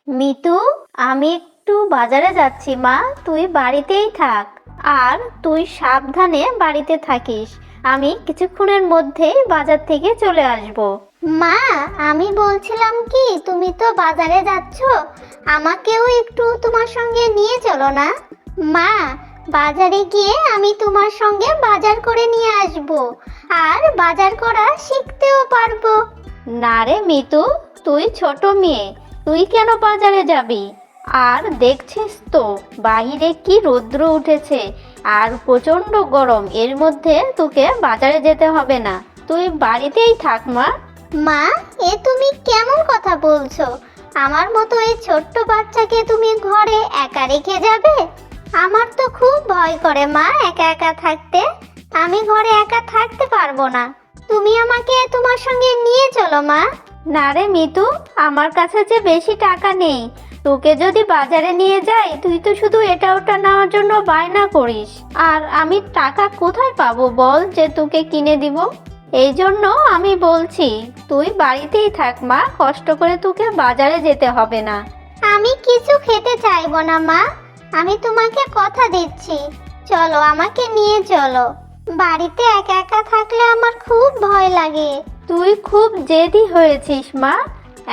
মিতু, আমি একটু বাজারে যাচ্ছি মা, তুই বাড়িতেই থাক। আর তুই সাবধানে বাড়িতে থাকিস। আমি কিছুক্ষণের মধ্যেই বাজার থেকে চলে আসব। মা, আমি বলছিলাম কি, তুমি তো বাজারে যাচ্ছ, আমাকেও একটু তোমার সঙ্গে নিয়ে চলো না। মা, বাজারে গিয়ে আমি তোমার সঙ্গে বাজার করে নিয়ে আসব, আর বাজার করা শিখতেও পারবো। না রে মিতু, তুই ছোট মেয়ে, তুই কেন বাজারে যাবি? আর দেখছিস তো বাইরে কি রৌদ্র উঠেছে, আর প্রচন্ড গরম, এর মধ্যে তোকে বাজারে যেতে হবে না, তুই বাড়িতেই থাক মা। মা, এ তুমি কেমন কথা বলছো? আমার মতো এই ছোট্ট বাচ্চাকে তুমি ঘরে একা রেখে যাবে? আমার তো খুব ভয় করে মা একা একা থাকতে। আমি ঘরে একা থাকতে পারবো না, তুমি আমাকে তোমার সঙ্গে নিয়ে চলো মা। না রে মিতু, আমার কাছে যে বেশি টাকা নেই, তোকে যদি বাজারে নিয়ে যাই তুই তো শুধু এটা ওটা নেওয়ার জন্য বায়না করিস, আর আমি টাকা কোথায় পাবো বল যে তোকে কিনে দিব? এই জন্য আমি বলছি তুই বাড়িতেই থাক মা, কষ্ট করে তোকে বাজারে যেতে হবে না। আমি কিছু খেতে চাইবো না মা, আমি তোমাকে কথা দিচ্ছি, চলো আমাকে নিয়ে চলো। বাড়িতে একা একা থাকলে আমার খুব ভয় লাগে। তুই খুব জেদি হয়েছিস মা,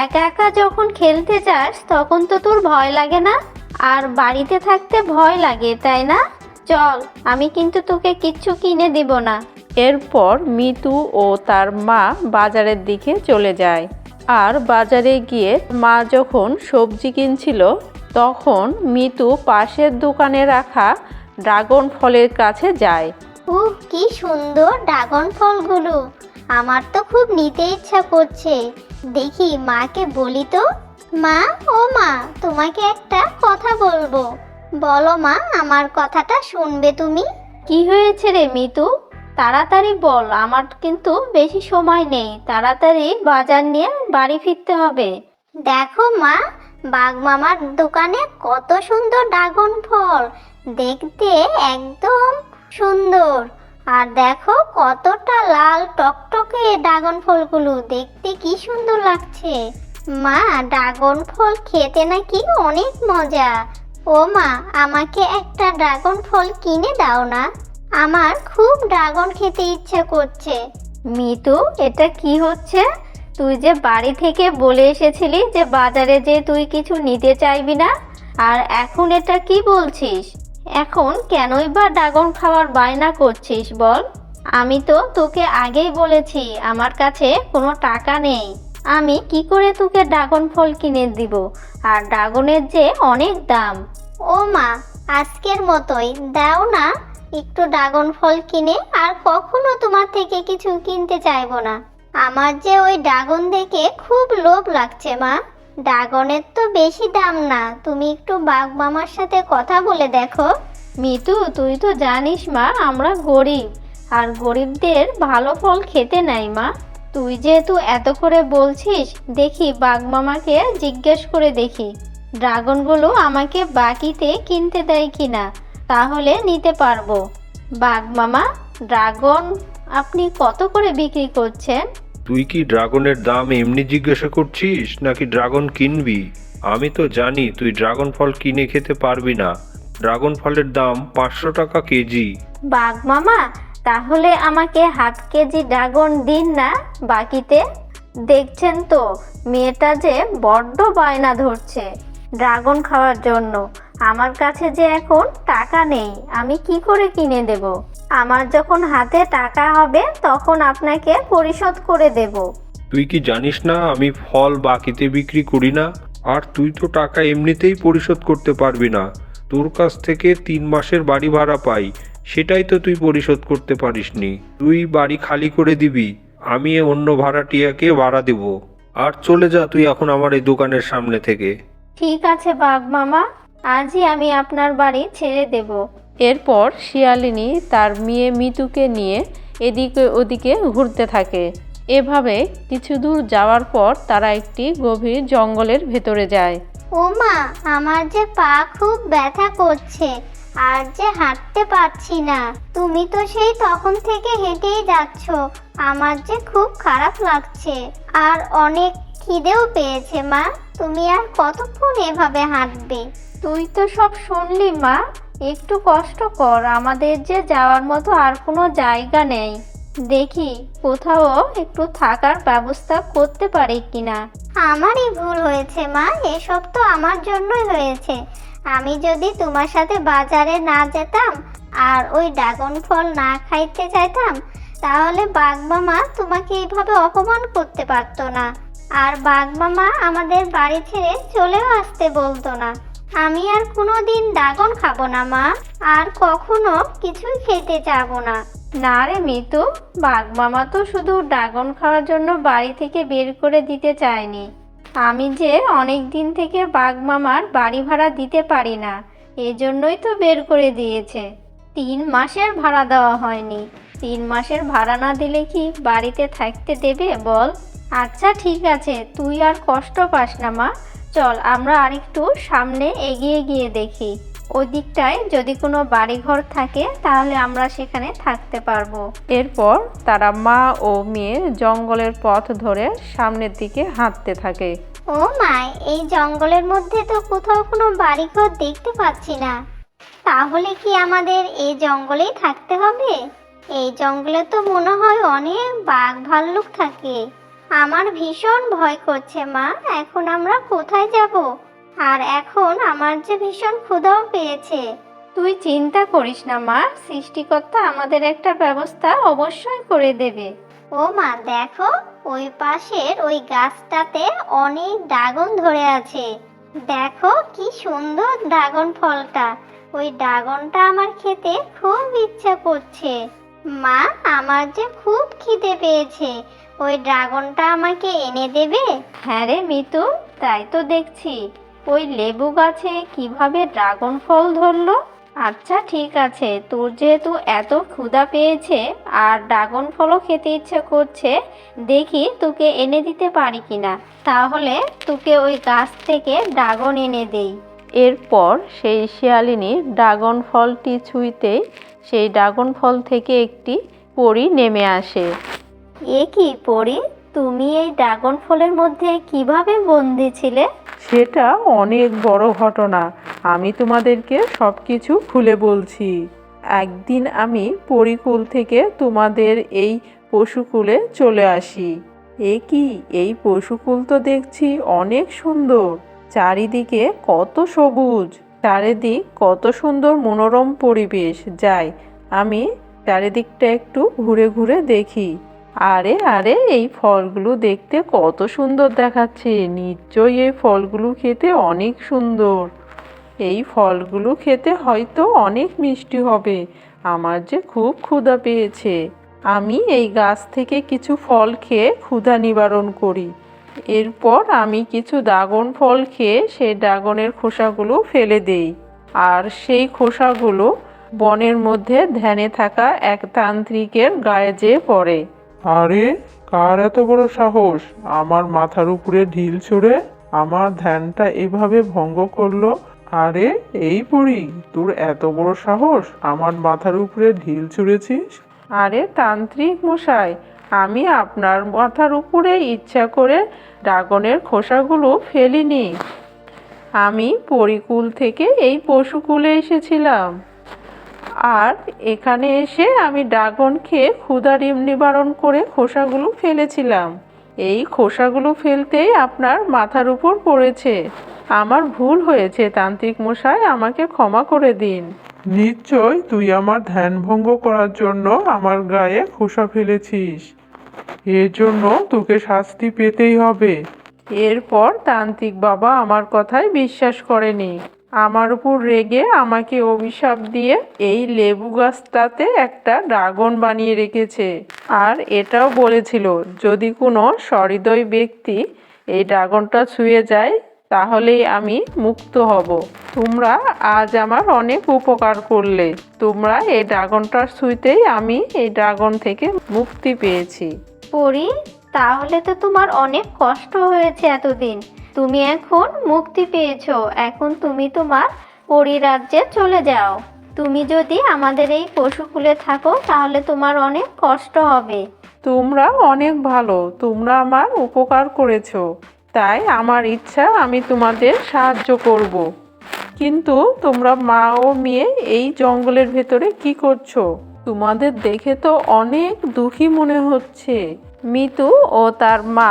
একা একা যখন খেলতে যাস তখন তো তোর ভয় লাগে না, আর বাড়িতে থাকতে ভয় লাগে, তাই না? চল, আমি কিন্তু তোকে কিচ্ছু কিনে দিব না। এরপর মিতু ও তার মা বাজারের দিকে চলে যায়। আর বাজারে গিয়ে মা যখন সবজি কিনছিল, তখন মিতু পাশের দোকানে রাখা ড্রাগন ফলের কাছে যায়। কি সুন্দর ড্রাগন ফলগুলো, আমার তো খুব নিতে ইচ্ছা করছে। দেখি মাকে বলি তো। মা, ও মা, তোমাকে একটা কথা বলবো। বলো মা, আমার কথাটা শুনবে তুমি? কি হয়েছে রে মিতু? তাড়াতাড়ি বল, আমার কিন্তু বেশি সময় নেই, তাড়াতাড়ি বাজার নিয়ে বাড়ি ফিরতে হবে। দেখো মা, বাঘ মামার দোকানে কত সুন্দর ড্রাগন ফল, দেখতে একদম সুন্দর। আর দেখো কতটা লাল টকটকে ড্রাগন ফলগুলো, দেখতে কি সুন্দর লাগছে। মা, ড্রাগন ফল খেতে নাকি অনেক মজা। ও মা, আমাকে একটা ড্রাগন ফল কিনে দাও না, আমার খুব ড্রাগন খেতে ইচ্ছে করছে। মিতু, এটা কি হচ্ছে? তুই যে বাড়ি থেকে বলে এসেছিলি যে বাজারে যে তুই কিছু নিতে চাইবি না, আর এখন এটা কি বলছিস? এখন কেনই বা ড্রাগন খাওয়ার বায়না করছিস বল? আমি তো তোকে আগেই বলেছি আমার কাছে কোনো টাকা নেই, আমি কি করে তোকে ড্রাগন ফল কিনে দিব, আর ড্রাগনের যে অনেক দাম। ও মা, আজকের মতোই দাও না একটু ড্রাগন ফল কিনে, আর কখনো তোমার থেকে কিছু কিনতে চাইবো না। আমার যে ওই ড্রাগন দেখে খুব লোভ লাগছে মা। ড্রাগনের তো বেশি দাম না, তুমি একটু বাঘ মামার সাথে কথা বলে দেখো। মিতু, তুই তো জানিস মা আমরা গরিব, আর গরিবদের ভালো ফল খেতে নাই মা। তুই যেহেতু এত করে বলছিস, দেখি বাঘ মামাকে জিজ্ঞেস করে দেখি ড্রাগনগুলো আমাকে বাকিতে কিনতে দেয় কিনা, তাহলে নিতে পারবো। বাঘ মামা, ড্রাগন আপনি কত করে বিক্রি করছেন? তুই কি ড্রাগনের দাম এমনি জিজ্ঞাসা করছিস নাকি ড্রাগন কিনবি? আমি তো জানি তুই ড্রাগন ফল কিনে খেতে পারবি না। ড্রাগন ফলের দাম 500 টাকা কেজি। বাঘ মামা, তাহলে আমাকে হাফ কেজি ড্রাগন দিন না বাকিতে। দেখছেন তো মেয়েটা যে বড্ড বায়না ধরছে ড্রাগন খাওয়ার জন্য, আমার কাছে যে এখন টাকা নেই, আমি কি করে কিনে দেব? আমার যখন হাতে টাকা হবে তখন আপনাকে পরিশোধ করে দেব। তুই কি জানিস না আমি ফল বাকিতে বিক্রি করি না? আর তুই তো টাকা এমনিতেই পরিশোধ করতে পারবি না। তোর কাছ থেকে 3 মাসের বাড়ি ভাড়া পাই, সেটাই তো তুই পরিশোধ করতে পারিসনি। তুই বাড়ি খালি করে দিবি, আমি অন্য ভাড়াটিয়াকে ভাড়া দেব। আর চলে যা তুই এখন আমার এই দোকানের সামনে থেকে। ঠিক আছে বাঘ মামা, আজই আমি আপনার বাড়ি ছেড়ে দেব। এরপর শিয়ালিনী তার মেয়ে মিতুকে নিয়ে এদিকে ওদিকে ঘুরতে থাকে। এভাবে কিছু দূর যাওয়ার পর তারা একটি গভীর জঙ্গলের ভেতরে যায়। ও মা, আমার যে পা খুব ব্যথা করছে, আর যে হাঁটতে পারছি না। তুমি তো সেই তখন থেকে হেঁটেই যাচ্ছ, আমার যে খুব খারাপ লাগছে, আর অনেক খিদেও পেয়েছে মা। তুমি আর কতক্ষণ এভাবে হাঁটবে? তুই তো সব শুনলি মা, একটু কষ্ট কর, আমাদের যে যাওয়ার মতো আর কোনো জায়গা নেই, দেখি কোথাও একটু থাকার ব্যবস্থা করতে পারি কিনা। আমারই ভুল হয়েছে মা, এসব তো আমার জন্যই হয়েছে। আমি যদি তোমার সাথে বাজারে না যেতাম আর ওই ড্রাগন ফল না খাইতে চাইতাম, তাহলে বাঘ মামা তোমাকে এইভাবে অপমান করতে পারতো না, আর বাঘ মামা আমাদের বাড়ি ছেড়ে চলেও আসতে বলতো না। আমি আর কোনোদিন ড্রাগন খাবো না মা, আর কখনো কিছুই খেতে যাবো না। না রে মিতু, বাঘ মামা তো শুধু ড্রাগন খাওয়ার জন্য বাড়ি থেকে বের করে দিতে চায়নি। আমি যে অনেক দিন থেকে বাঘ মামার বাড়ি ভাড়া দিতে পারি না, এজন্যই তো বের করে দিয়েছে। 3 মাসের ভাড়া দেওয়া হয়নি, 3 মাসের ভাড়া না দিলে কি বাড়িতে থাকতে দেবে বল? আচ্ছা ঠিক আছে, তুই আর কষ্ট পাস না মা, চল আমরা আরেকটু সামনে এগিয়ে গিয়ে দেখি, ওই দিকটায় যদি কোনো বাড়িঘর থাকে তাহলে আমরা সেখানে থাকতে পারবো। এরপর তারা মা ও মেয়ে জঙ্গলের পথ ধরে সামনের দিকে হাঁটতে থাকে। ও মা, এই জঙ্গলের মধ্যে তো কোথাও কোনো বাড়িঘর দেখতে পাচ্ছি না। তাহলে কি আমাদের এই জঙ্গলেই থাকতে হবে? এই জঙ্গলে তো মনে হয় অনেক বাঘ ভাল্লুক থাকে। আমার ভীষণ ভয় করছে মা, এখন আমরা কোথায় যাব? আর এখন আমার যে ভীষণ ক্ষুধাও পেয়েছে। তুই চিন্তা করিস না মা, সৃষ্টিকর্তা আমাদের একটা ব্যবস্থা অবশ্যই করে দেবে। ও মা দেখো, ওই পাশের ওই গাছটাতে অনেক ড্রাগন ধরে আছে। দেখো কি সুন্দর ড্রাগন ফলটা। ওই ড্রাগনটা আমার খেতে খুব ইচ্ছা করছে। মা, আমার যে খুব খিদে পেয়েছে, ওই ড্রাগনটা আমাকে এনে দেবে? হ্যাঁ রে মিতু, তাই তো দেখছি, ওই লেবু গাছে কিভাবে ড্রাগন ফল ধরলো। আচ্ছা ঠিক আছে, তোর যেহেতু এত ক্ষুধা পেয়েছে আর ড্রাগন ফলও খেতে ইচ্ছে করছে, দেখি তোকে এনে দিতে পারি কিনা, তাহলে তোকে ওই গাছ থেকে ড্রাগন এনে দেই। এরপর সেই শিয়ালিনী ড্রাগন ফলটি ছুঁইতেই সেই ড্রাগন ফল থেকে একটি পরী নেমে আসে। এ কি পরী, তুমি এই ড্রাগন ফলের মধ্যে কিভাবে বন্দি ছিলে? সেটা অনেক বড় ঘটনা, আমি তোমাদেরকে সব কিছু খুলে বলছি। একদিন আমি পরিকুল থেকে তোমাদের এই পশুকুলে চলে আসি। এ কি, এই পশুকুল তো দেখছি অনেক সুন্দর, চারিদিকে কত সবুজ, চারিদিক কত সুন্দর মনোরম পরিবেশ। যাই আমি চারিদিকটা একটু ঘুরে ঘুরে দেখি। আরে আরে, এই ফলগুলো দেখতে কত সুন্দর দেখাচ্ছে, নিশ্চয়ই এই ফলগুলো খেতে অনেক সুন্দর। এই ফলগুলো খেতে হয়তো অনেক মিষ্টি হবে। আমার যে খুব ক্ষুধা পেয়েছে, আমি এই গাছ থেকে কিছু ফল খেয়ে ক্ষুধা নিবারণ করি। এরপর আমি কিছু ড্রাগন ফল খেয়ে সেই ড্রাগনের খোসাগুলো ফেলে দেই, আর সেই খোসাগুলো বনের মধ্যে ধ্যানে থাকা এক তান্ত্রিকের গায়ে যেয়ে পড়ে। আরে, কার এত বড় সাহস আমার মাথার উপরে ঢিল ছুঁড়ে আমার ধ্যানটা এভাবে ভঙ্গ করলো? আরে এই পরি, তোর এত বড় সাহস আমার মাথার উপরে ঢিল ছুঁড়েছিস? আরে তান্ত্রিক মশাই, আমি আপনার মাথার উপরে ইচ্ছা করে ড্রাগনের খোসাগুলো ফেলিনি। আমি পরিকুল থেকে এই পশুকুলে এসেছিলাম, আর এখানে এসে আমি ড্রাগন খেয়ে ক্ষুধা নিবারণ করে খোসাগুলো ফেলেছিলাম। এই খোসাগুলো ফেলতেই আপনার মাথার উপর পড়েছে। আমার ভুল হয়েছে তান্ত্রিক মশাই, আমাকে ক্ষমা করে দিন। নিশ্চয় তুই আমার ধ্যান ভঙ্গ করার জন্য আমার গায়ে খোসা ফেলেছিস, এর জন্য তোকে শাস্তি পেতেই হবে। এরপর তান্ত্রিক বাবা আমার কথায় বিশ্বাস করেনি, আমার উপর রেগে আমাকে অভিশাপ দিয়ে এই লেবু গাছটাতে একটা ড্রাগন বানিয়ে রেখেছে, আর এটাও বলেছিল যদি কোনো সহৃদয় ব্যক্তি এই ড্রাগনটা ছুঁয়ে যায় তাহলেই আমি মুক্ত হব। তোমরা আজ আমার অনেক উপকার করলে, তোমরা এই ড্রাগনটা ছুঁইতেই আমি এই ড্রাগন থেকে মুক্তি পেয়েছি। পরী, তাহলে তো তোমার অনেক কষ্ট হয়েছে এতদিন, তুমি এখন মুক্তি পেয়েছো, এখন তুমি তোমার পরিরাজ্যে চলে যাও। তুমি যদি আমাদের এই পশুকুলে থাকো তাহলে তোমার অনেক কষ্ট হবে। তোমরা অনেক ভালো, তোমরা আমার উপকার করেছো, তাই আমার ইচ্ছা আমি তোমাদের সাহায্য করব। কিন্তু তোমরা মা ও মেয়ে এই জঙ্গলের ভেতরে কি করছো? তোমাদের দেখে তো অনেক দুঃখী মনে হচ্ছে। মিতু ও তার মা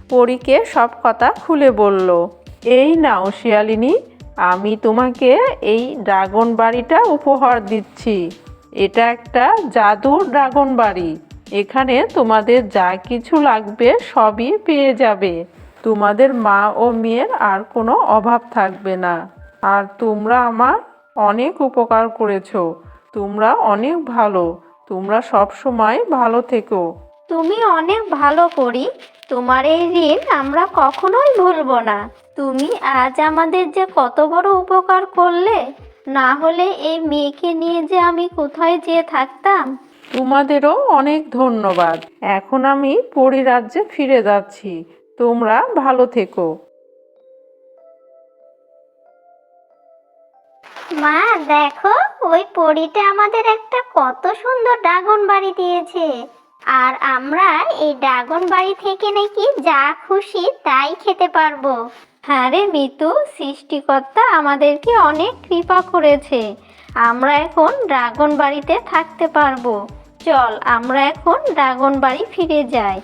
পরীকে সব কথা খুলে বলল। এই নাও শিয়ালিনী, আমি তোমাকে এই ড্রাগন বাড়িটা উপহার দিচ্ছি। এটা একটা জাদুর ড্রাগন বাড়ি। এখানে তোমাদের যা কিছু লাগবে সবই পেয়ে যাবে। তোমাদের মা ও মেয়ের আর কোনো অভাব থাকবে না। আর তোমরা আমার অনেক উপকার করেছো। তোমরা অনেক ভালো। তোমরা সব সময় ভালো থেকো। তুমি অনেক ভালো করি, তোমার এই ঋণ আমরা কখনোই ভুলবো না। তুমি আজ আমাদের যে কত বড় উপকার করলে, না হলে এই মেয়েকে নিয়ে যে আমি কোথায় যেয়ে থাকতাম। তোমাদেরও অনেক ধন্যবাদ। এখন আমি পরিরাজ্যে ফিরে যাচ্ছি। তোমরা ভালো থেকো। মা দেখো, ওই পরীটা আমাদের একটা কত সুন্দর ড্রাগন বাড়ি দিয়েছে। আর আমরা এই ড্রাগন বাড়ি থেকে নাকি যা খুশি তাই খেতে পারবো। হ্যাঁ রে মিতু, সৃষ্টিকর্তা আমাদেরকে অনেক কৃপা করেছে। আমরা এখন ড্রাগন বাড়িতে থাকতে পারবো। চল আমরা এখন ড্রাগন বাড়ি ফিরে যাই।